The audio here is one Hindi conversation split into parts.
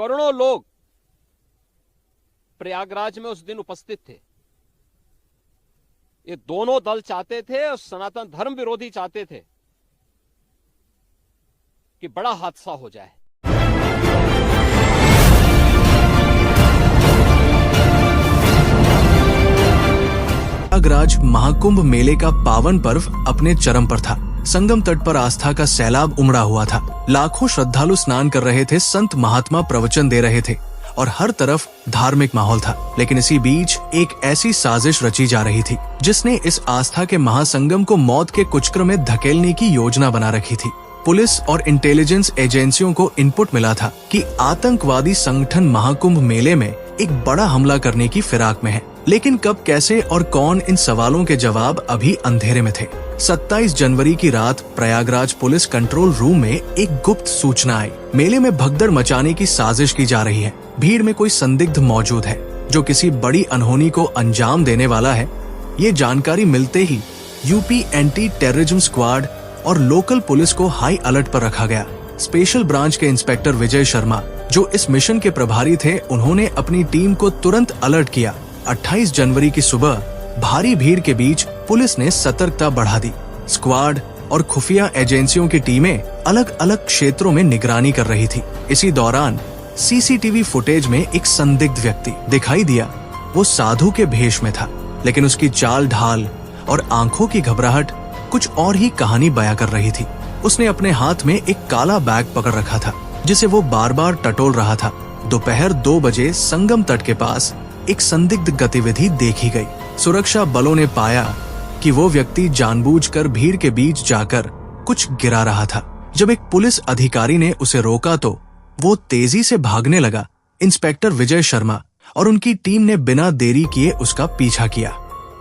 करोड़ों लोग प्रयागराज में उस दिन उपस्थित थे। ये दोनों दल चाहते थे और सनातन धर्म विरोधी चाहते थे कि बड़ा हादसा हो जाए। प्रयागराज महाकुंभ मेले का पावन पर्व अपने चरम पर था। संगम तट पर आस्था का सैलाब उमड़ा हुआ था। लाखों श्रद्धालु स्नान कर रहे थे, संत महात्मा प्रवचन दे रहे थे और हर तरफ धार्मिक माहौल था। लेकिन इसी बीच एक ऐसी साजिश रची जा रही थी जिसने इस आस्था के महासंगम को मौत के कुचक्र में धकेलने की योजना बना रखी थी। पुलिस और इंटेलिजेंस एजेंसियों को इनपुट मिला था कि आतंकवादी संगठन महाकुंभ मेले में एक बड़ा हमला करने की फिराक में है। लेकिन कब, कैसे और कौन, इन सवालों के जवाब अभी अंधेरे में थे। 27 जनवरी की रात प्रयागराज पुलिस कंट्रोल रूम में एक गुप्त सूचना आई। मेले में भगदड़ मचाने की साजिश की जा रही है। भीड़ में कोई संदिग्ध मौजूद है जो किसी बड़ी अनहोनी को अंजाम देने वाला है। ये जानकारी मिलते ही यूपी एंटी टेररिज्म स्क्वाड और लोकल पुलिस को हाई अलर्ट पर रखा गया। स्पेशल ब्रांच के इंस्पेक्टर विजय शर्मा, जो इस मिशन के प्रभारी थे, उन्होंने अपनी टीम को तुरंत अलर्ट किया। 28 जनवरी की सुबह भारी भीड़ के बीच पुलिस ने सतर्कता बढ़ा दी। स्क्वाड और खुफिया एजेंसियों की टीमें अलग अलग क्षेत्रों में निगरानी कर रही थी। इसी दौरान सीसीटीवी फुटेज में एक संदिग्ध व्यक्ति दिखाई दिया। वो साधु के भेष में था, लेकिन उसकी चाल ढाल और आंखों की घबराहट कुछ और ही कहानी बयां कर रही थी। उसने अपने हाथ में एक काला बैग पकड़ रखा था जिसे वो बार बार टटोल रहा था। दोपहर 2 बजे संगम तट के पास एक संदिग्ध गतिविधि देखी गई। सुरक्षा बलों ने पाया कि वो व्यक्ति जानबूझकर भीड़ के बीच जाकर कुछ गिरा रहा था। जब एक पुलिस अधिकारी ने उसे रोका तो वो तेजी से भागने लगा। इंस्पेक्टर विजय शर्मा और उनकी टीम ने बिना देरी किए उसका पीछा किया।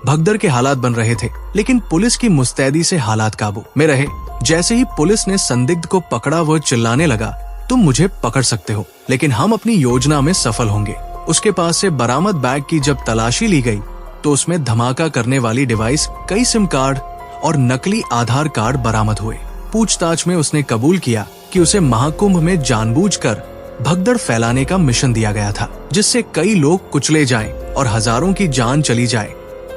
भगदड़ के हालात बन रहे थे, लेकिन पुलिस की मुस्तैदी से हालात काबू में रहे। जैसे ही पुलिस ने संदिग्ध को पकड़ा, वो चिल्लाने लगा, तुम मुझे पकड़ सकते हो, लेकिन हम अपनी योजना में सफल होंगे। उसके पास से बरामद बैग की जब तलाशी ली गई तो उसमें धमाका करने वाली डिवाइस, कई सिम कार्ड और नकली आधार कार्ड बरामद हुए। पूछताछ में उसने कबूल किया कि उसे महाकुंभ में जानबूझकर भगदड़ फैलाने का मिशन दिया गया था, जिससे कई लोग कुचले जाएं और हजारों की जान चली जाए।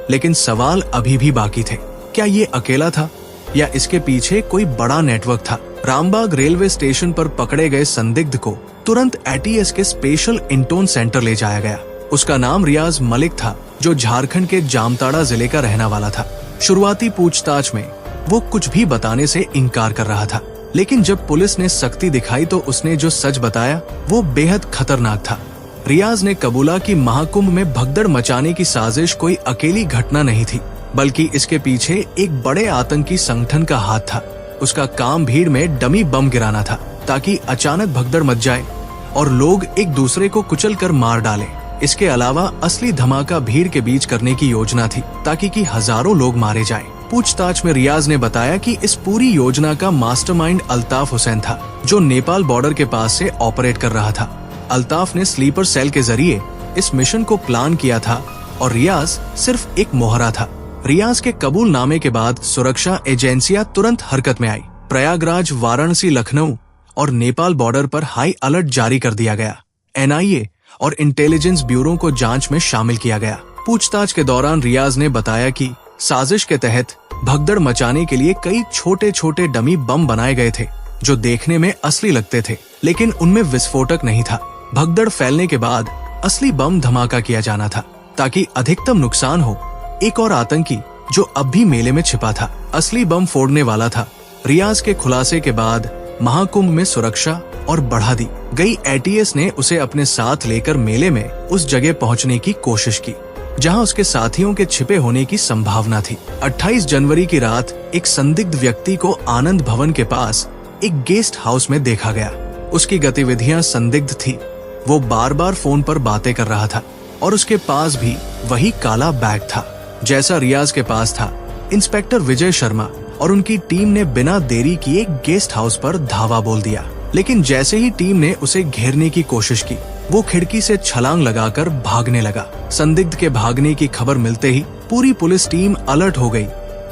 लेकिन सवाल अभी भी बाकी थे। क्या ये अकेला था या इसके पीछे कोई बड़ा नेटवर्क था? रामबाग रेलवे स्टेशन पर पकड़े गए संदिग्ध को तुरंत एटीएस के स्पेशल इंटोन सेंटर ले जाया गया। उसका नाम रियाज मलिक था, जो झारखंड के जामताड़ा जिले का रहने वाला था। शुरुआती पूछताछ में वो कुछ भी बताने से इनकार कर रहा था, लेकिन जब पुलिस ने सख्ती दिखाई तो उसने जो सच बताया वो बेहद खतरनाक था। रियाज ने कबूला कि महाकुंभ में भगदड़ मचाने की साजिश कोई अकेली घटना नहीं थी, बल्कि इसके पीछे एक बड़े आतंकी संगठन का हाथ था। उसका काम भीड़ में डमी बम गिराना था ताकि अचानक भगदड़ मच जाए और लोग एक दूसरे को कुचल कर मार डालें। इसके अलावा असली धमाका भीड़ के बीच करने की योजना थी ताकि कि हजारों लोग मारे जाएं। पूछताछ में रियाज ने बताया कि इस पूरी योजना का मास्टरमाइंड अल्ताफ हुसैन था, जो नेपाल बॉर्डर के पास से ऑपरेट कर रहा था। अल्ताफ ने स्लीपर सेल के जरिए इस मिशन को प्लान किया था और रियाज सिर्फ एक मोहरा था। रियाज के कबूलनामे के बाद सुरक्षा एजेंसियां तुरंत हरकत में आई। प्रयागराज, वाराणसी, लखनऊ और नेपाल बॉर्डर पर हाई अलर्ट जारी कर दिया गया। एनआईए और इंटेलिजेंस ब्यूरो को जांच में शामिल किया गया। पूछताछ के दौरान रियाज ने बताया कि साजिश के तहत भगदड़ मचाने के लिए कई छोटे छोटे डमी बम बनाए गए थे, जो देखने में असली लगते थे, लेकिन उनमें विस्फोटक नहीं था। भगदड़ फैलने के बाद असली बम धमाका किया जाना था ताकि अधिकतम नुकसान हो। एक और आतंकी जो अब भी मेले में छिपा था, असली बम फोड़ने वाला था। रियाज के खुलासे के बाद महाकुंभ में सुरक्षा और बढ़ा दी गई। एटीएस ने उसे अपने साथ लेकर मेले में उस जगह पहुंचने की कोशिश की जहां उसके साथियों के छिपे होने की संभावना थी। 28 जनवरी की रात एक संदिग्ध व्यक्ति को आनंद भवन के पास एक गेस्ट हाउस में देखा गया। उसकी गतिविधियां संदिग्ध थी। वो बार बार फोन पर बातें कर रहा था और उसके पास भी वही काला बैग था जैसा रियाज के पास था। इंस्पेक्टर विजय शर्मा और उनकी टीम ने बिना देरी किए गेस्ट हाउस पर धावा बोल दिया, लेकिन जैसे ही टीम ने उसे घेरने की कोशिश की, वो खिड़की से छलांग लगाकर भागने लगा। संदिग्ध के भागने की खबर मिलते ही पूरी पुलिस टीम अलर्ट हो गई।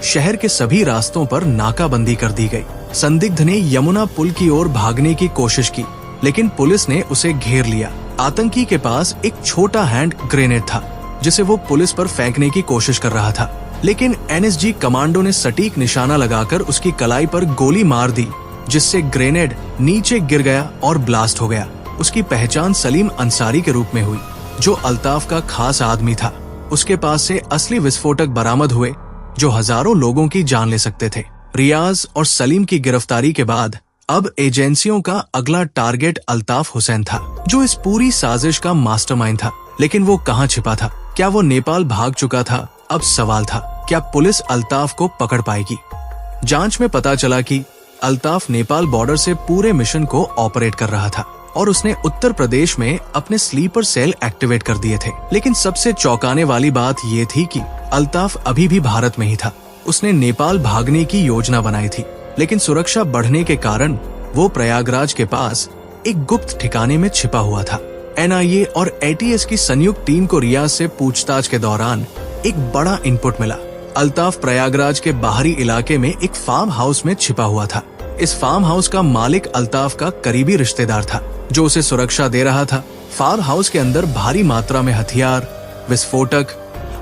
शहर के सभी रास्तों पर नाकाबंदी कर दी गई। संदिग्ध ने यमुना पुल की ओर भागने की कोशिश की, लेकिन पुलिस ने उसे घेर लिया। आतंकी के पास एक छोटा हैंड ग्रेनेड था जिसे वो पुलिस पर फेंकने की कोशिश कर रहा था, लेकिन एनएसजी कमांडो ने सटीक निशाना लगाकर उसकी कलाई पर गोली मार दी, जिससे ग्रेनेड नीचे गिर गया और ब्लास्ट हो गया। उसकी पहचान सलीम अंसारी के रूप में हुई, जो अल्ताफ का खास आदमी था। उसके पास से असली विस्फोटक बरामद हुए जो हजारों लोगों की जान ले सकते थे। रियाज और सलीम की गिरफ्तारी के बाद अब एजेंसियों का अगला टारगेट अल्ताफ हुसैन था, जो इस पूरी साजिश का मास्टरमाइंड था। लेकिन वो कहाँ छिपा था? क्या वो नेपाल भाग चुका था? अब सवाल था, क्या पुलिस अल्ताफ को पकड़ पाएगी? जांच में पता चला कि अल्ताफ नेपाल बॉर्डर से पूरे मिशन को ऑपरेट कर रहा था और उसने उत्तर प्रदेश में अपने स्लीपर सेल एक्टिवेट कर दिए थे। लेकिन सबसे चौंकाने वाली बात ये थी कि अल्ताफ अभी भी भारत में ही था। उसने नेपाल भागने की योजना बनाई थी, लेकिन सुरक्षा बढ़ने के कारण वो प्रयागराज के पास एक गुप्त ठिकाने में छिपा हुआ था। एनआईए और एटीएस की संयुक्त टीम को रियाज से पूछताछ के दौरान एक बड़ा इनपुट मिला। अल्ताफ प्रयागराज के बाहरी इलाके में एक फार्म हाउस में छिपा हुआ था। इस फार्म हाउस का मालिक अल्ताफ का करीबी रिश्तेदार था, जो उसे सुरक्षा दे रहा था। फार्म हाउस के अंदर भारी मात्रा में हथियार, विस्फोटक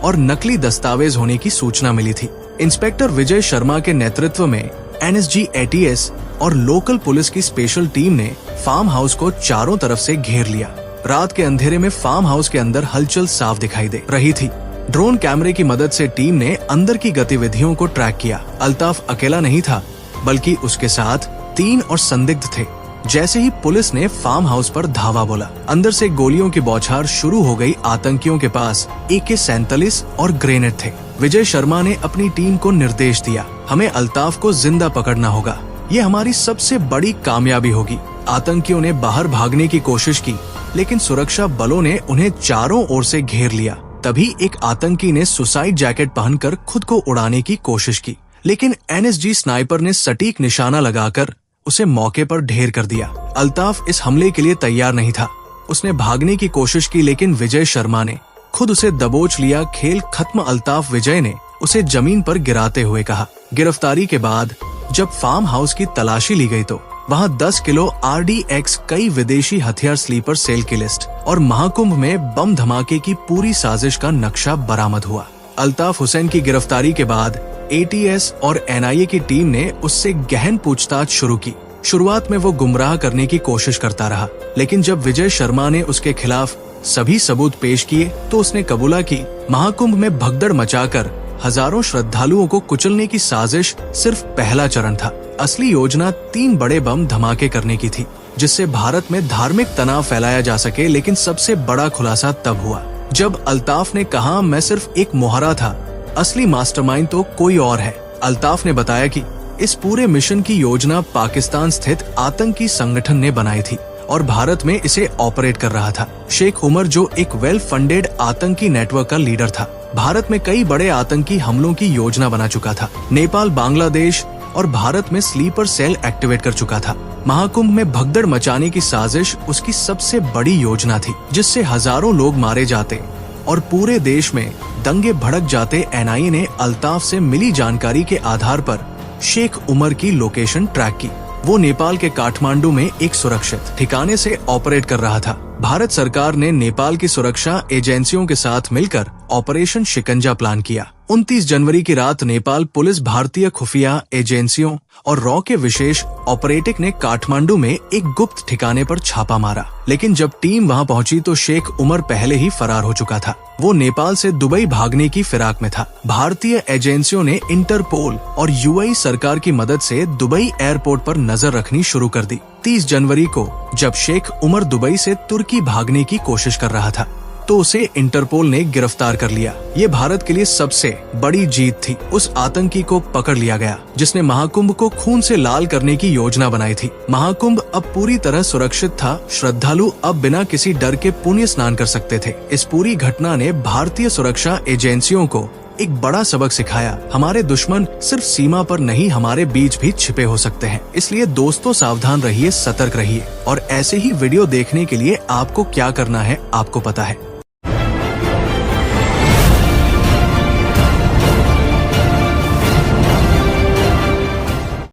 और नकली दस्तावेज होने की सूचना मिली थी। इंस्पेक्टर विजय शर्मा के नेतृत्व में एनएसजी, एटीएस और लोकल पुलिस की स्पेशल टीम ने फार्म हाउस को चारों तरफ से घेर लिया। रात के अंधेरे में फार्म हाउस के अंदर हलचल साफ दिखाई दे रही थी। ड्रोन कैमरे की मदद से टीम ने अंदर की गतिविधियों को ट्रैक किया। अल्ताफ अकेला नहीं था, बल्कि उसके साथ 3 और संदिग्ध थे। जैसे ही पुलिस ने फार्म हाउस पर धावा बोला, अंदर से गोलियों की बौछार शुरू हो गई। आतंकियों के पास AK-47 और ग्रेनेड थे। विजय शर्मा ने अपनी टीम को निर्देश दिया, हमें अल्ताफ को जिंदा पकड़ना होगा, ये हमारी सबसे बड़ी कामयाबी होगी। आतंकियों ने बाहर भागने की कोशिश की, लेकिन सुरक्षा बलों ने उन्हें चारों ओर से घेर लिया। तभी एक आतंकी ने सुसाइड जैकेट पहनकर खुद को उड़ाने की कोशिश की, लेकिन एनएसजी स्नाइपर ने सटीक निशाना लगाकर उसे मौके पर ढेर कर दिया। अल्ताफ इस हमले के लिए तैयार नहीं था। उसने भागने की कोशिश की, लेकिन विजय शर्मा ने खुद उसे दबोच लिया। खेल खत्म। अल्ताफ विजय ने उसे जमीन पर गिराते हुए कहा। गिरफ्तारी के बाद जब फार्म हाउस की तलाशी ली गई तो वहाँ 10 किलो RDX, कई विदेशी हथियार, स्लीपर सेल की लिस्ट और महाकुंभ में बम धमाके की पूरी साजिश का नक्शा बरामद हुआ। अल्ताफ हुसैन की गिरफ्तारी के बाद ATS और NIA की टीम ने उससे गहन पूछताछ शुरू की। शुरुआत में वो गुमराह करने की कोशिश करता रहा, लेकिन जब विजय शर्मा ने उसके खिलाफ सभी सबूत पेश किए तो उसने कबूला कि महाकुंभ में भगदड़ मचाकर हजारों श्रद्धालुओं को कुचलने की साजिश सिर्फ पहला चरण था। असली योजना 3 बड़े बम धमाके करने की थी, जिससे भारत में धार्मिक तनाव फैलाया जा सके। लेकिन सबसे बड़ा खुलासा तब हुआ जब अल्ताफ ने कहा, मैं सिर्फ एक मोहरा था, असली मास्टरमाइंड तो कोई और है। अल्ताफ ने बताया कि इस पूरे मिशन की योजना पाकिस्तान स्थित आतंकी संगठन ने बनाई थी और भारत में इसे ऑपरेट कर रहा था। शेख उमर, जो एक वेल फंडेड आतंकी नेटवर्क का लीडर था, भारत में कई बड़े आतंकी हमलों की योजना बना चुका था। नेपाल, बांग्लादेश और भारत में स्लीपर सेल एक्टिवेट कर चुका था। महाकुंभ में भगदड़ मचाने की साजिश उसकी सबसे बड़ी योजना थी, जिससे हजारों लोग मारे जाते और पूरे देश में दंगे भड़क जाते। NIA ने अल्ताफ से मिली जानकारी के आधार पर शेख उमर की लोकेशन ट्रैक की। वो नेपाल के काठमांडू में एक सुरक्षित ठिकाने से ऑपरेट कर रहा था। भारत सरकार ने नेपाल की सुरक्षा एजेंसियों के साथ मिलकर ऑपरेशन शिकंजा प्लान किया। 29 जनवरी की रात नेपाल पुलिस, भारतीय खुफिया एजेंसियों और रॉ के विशेष ऑपरेटिव ने काठमांडू में एक गुप्त ठिकाने पर छापा मारा। लेकिन जब टीम वहां पहुंची तो शेख उमर पहले ही फरार हो चुका था। वो नेपाल से दुबई भागने की फिराक में था। भारतीय एजेंसियों ने इंटरपोल और UAE सरकार की मदद से दुबई एयरपोर्ट पर नजर रखनी शुरू कर दी। 30 जनवरी को जब शेख उमर दुबई से तुर्की भागने की कोशिश कर रहा था तो उसे इंटरपोल ने गिरफ्तार कर लिया। ये भारत के लिए सबसे बड़ी जीत थी। उस आतंकी को पकड़ लिया गया जिसने महाकुंभ को खून से लाल करने की योजना बनाई थी। महाकुंभ अब पूरी तरह सुरक्षित था। श्रद्धालु अब बिना किसी डर के पुण्य स्नान कर सकते थे। इस पूरी घटना ने भारतीय सुरक्षा एजेंसियों को एक बड़ा सबक सिखाया। हमारे दुश्मन सिर्फ सीमा पर नहीं, हमारे बीच भी छिपे हो सकते हैं। इसलिए दोस्तों, सावधान रहिए, सतर्क रहिए और ऐसे ही वीडियो देखने के लिए आपको क्या करना है आपको पता है।